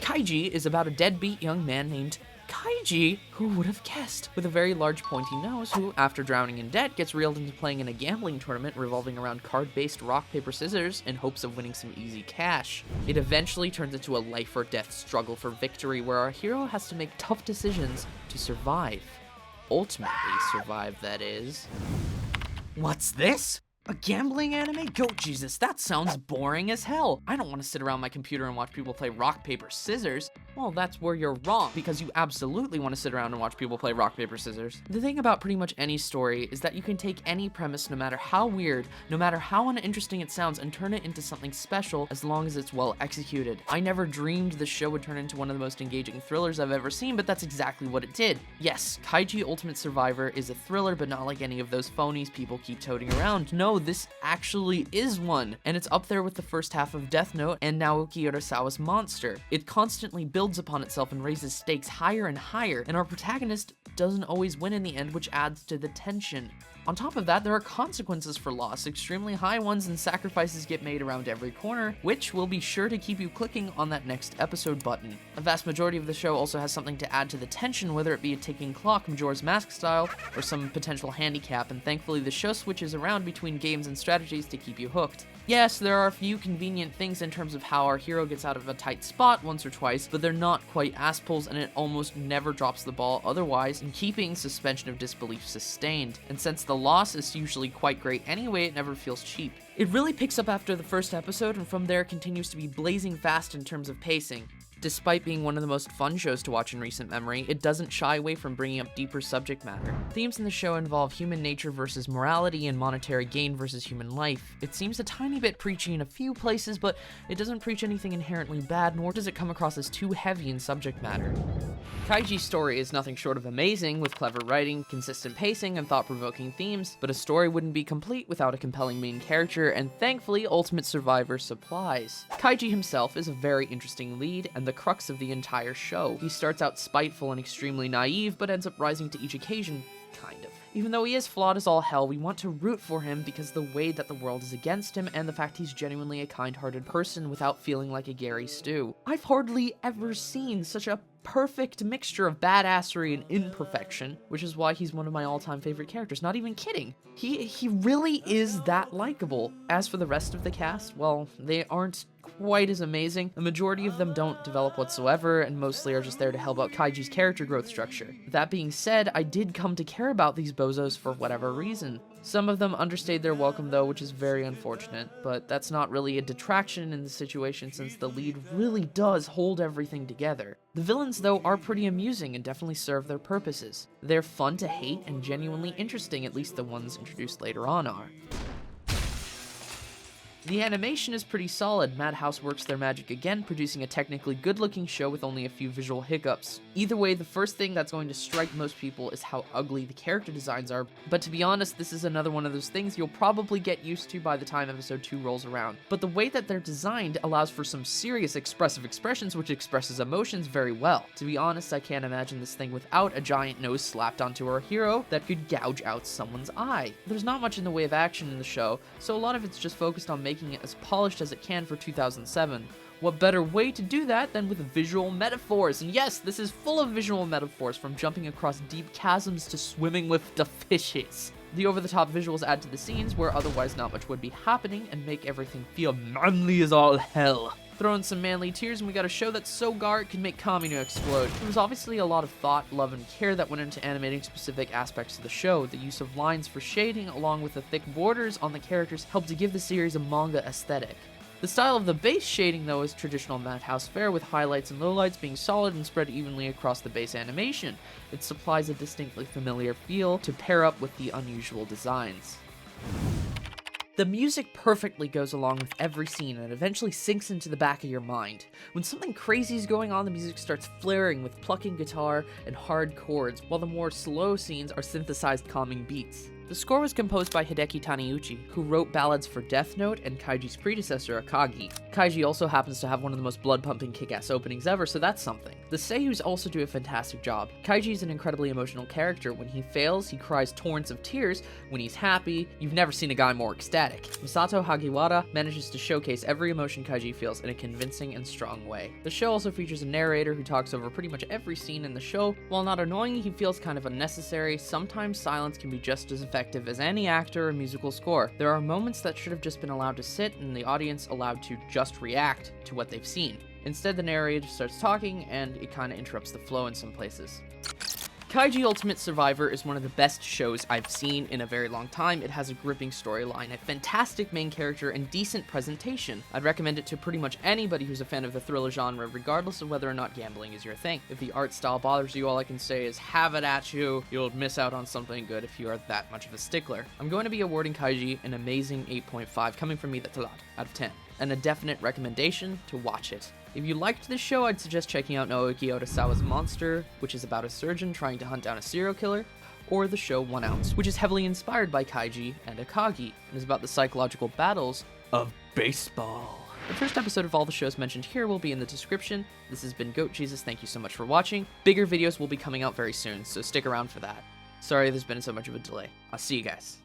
Kaiji is about a deadbeat young man named Kaiji, who would have guessed, with a very large pointy nose who, after drowning in debt, gets reeled into playing in a gambling tournament revolving around card-based rock, paper, scissors in hopes of winning some easy cash. It eventually turns into a life or death struggle for victory where our hero has to make tough decisions to survive. Ultimately survive, that is. What's this? A gambling anime? GoatJesus, that sounds boring as hell. I don't want to sit around my computer and watch people play rock, paper, scissors. Well, that's where you're wrong, because you absolutely want to sit around and watch people play rock, paper, scissors. The thing about pretty much any story is that you can take any premise, no matter how weird, no matter how uninteresting it sounds, and turn it into something special as long as it's well executed. I never dreamed the show would turn into one of the most engaging thrillers I've ever seen, but that's exactly what it did. Yes, Kaiji Ultimate Survivor is a thriller, but not like any of those phonies people keep toting around. No, this actually is one, and it's up there with the first half of Death Note and Naoki Urasawa's Monster. It constantly builds upon itself and raises stakes higher and higher, and our protagonist doesn't always win in the end, which adds to the tension. On top of that, there are consequences for loss, extremely high ones, and sacrifices get made around every corner, which will be sure to keep you clicking on that next episode button. A vast majority of the show also has something to add to the tension, whether it be a ticking clock, Majora's Mask style, or some potential handicap, and thankfully the show switches around between games and strategies to keep you hooked. Yes, there are a few convenient things in terms of how our hero gets out of a tight spot once or twice, but they're not quite ass pulls, and it almost never drops the ball otherwise in keeping suspension of disbelief sustained. And since the loss is usually quite great anyway, it never feels cheap. It really picks up after the first episode, and from there continues to be blazing fast in terms of pacing. Despite being one of the most fun shows to watch in recent memory, it doesn't shy away from bringing up deeper subject matter. Themes in the show involve human nature versus morality and monetary gain versus human life. It seems a tiny bit preachy in a few places, but it doesn't preach anything inherently bad, nor does it come across as too heavy in subject matter. Kaiji's story is nothing short of amazing, with clever writing, consistent pacing, and thought-provoking themes, but a story wouldn't be complete without a compelling main character, and thankfully, Ultimate Survivor supplies. Kaiji himself is a very interesting lead, and the crux of the entire show. He starts out spiteful and extremely naive, but ends up rising to each occasion, kind of. Even though he is flawed as all hell, we want to root for him because the way that the world is against him and the fact he's genuinely a kind-hearted person without feeling like a Gary Stu. I've hardly ever seen such a perfect mixture of badassery and imperfection, which is why he's one of my all-time favorite characters. Not even kidding. He really is that likable. As for the rest of the cast, well, they aren't quite as amazing. The majority of them don't develop whatsoever, and mostly are just there to help out Kaiji's character growth structure. That being said, I did come to care about these bozos for whatever reason. Some of them understayed their welcome though, which is very unfortunate, but that's not really a detraction in the situation since the lead really does hold everything together. The villains though are pretty amusing and definitely serve their purposes. They're fun to hate and genuinely interesting, at least the ones introduced later on are. The animation is pretty solid. Madhouse works their magic again, producing a technically good-looking show with only a few visual hiccups. Either way, the first thing that's going to strike most people is how ugly the character designs are, but to be honest, this is another one of those things you'll probably get used to by the time episode 2 rolls around. But the way that they're designed allows for some serious expressive expressions, which expresses emotions very well. To be honest, I can't imagine this thing without a giant nose slapped onto our hero that could gouge out someone's eye. There's not much in the way of action in the show, so a lot of it's just focused on making it as polished as it can for 2007. What better way to do that than with visual metaphors? And yes, this is full of visual metaphors, from jumping across deep chasms to swimming with the fishes. The over-the-top visuals add to the scenes where otherwise not much would be happening and make everything feel manly as all hell. Throw in some manly tears and we got a show that's so gar it can make Kamino explode. There was obviously a lot of thought, love, and care that went into animating specific aspects of the show. The use of lines for shading along with the thick borders on the characters helped to give the series a manga aesthetic. The style of the base shading though is traditional Madhouse fare, with highlights and lowlights being solid and spread evenly across the base animation. It supplies a distinctly familiar feel to pair up with the unusual designs. The music perfectly goes along with every scene and eventually sinks into the back of your mind. When something crazy is going on, the music starts flaring with plucking guitar and hard chords, while the more slow scenes are synthesized calming beats. The score was composed by Hideki Taniguchi, who wrote ballads for Death Note and Kaiji's predecessor, Akagi. Kaiji also happens to have one of the most blood-pumping kick-ass openings ever, so that's something. The seiyus also do a fantastic job. Kaiji is an incredibly emotional character. When he fails, he cries torrents of tears. When he's happy, you've never seen a guy more ecstatic. Masato Hagiwara manages to showcase every emotion Kaiji feels in a convincing and strong way. The show also features a narrator who talks over pretty much every scene in the show. While not annoying, he feels kind of unnecessary. Sometimes silence can be just as effective as any actor or musical score. There are moments that should have just been allowed to sit and the audience allowed to just react to what they've seen. Instead, the narrator starts talking and it kind of interrupts the flow in some places. Kaiji Ultimate Survivor is one of the best shows I've seen in a very long time. It has a gripping storyline, a fantastic main character, and decent presentation. I'd recommend it to pretty much anybody who's a fan of the thriller genre, regardless of whether or not gambling is your thing. If the art style bothers you, all I can say is have it at you. You'll miss out on something good if you are that much of a stickler. I'm going to be awarding Kaiji an amazing 8.5, coming from me, that's a lot, out of 10, and a definite recommendation to watch it. If you liked this show, I'd suggest checking out Naoki Urasawa's Monster, which is about a surgeon trying to hunt down a serial killer, or the show 1 Ounce, which is heavily inspired by Kaiji and Akagi, and is about the psychological battles of baseball. The first episode of all the shows mentioned here will be in the description. This has been GoatJesus, thank you so much for watching. Bigger videos will be coming out very soon, so stick around for that. Sorry there's been so much of a delay. I'll see you guys.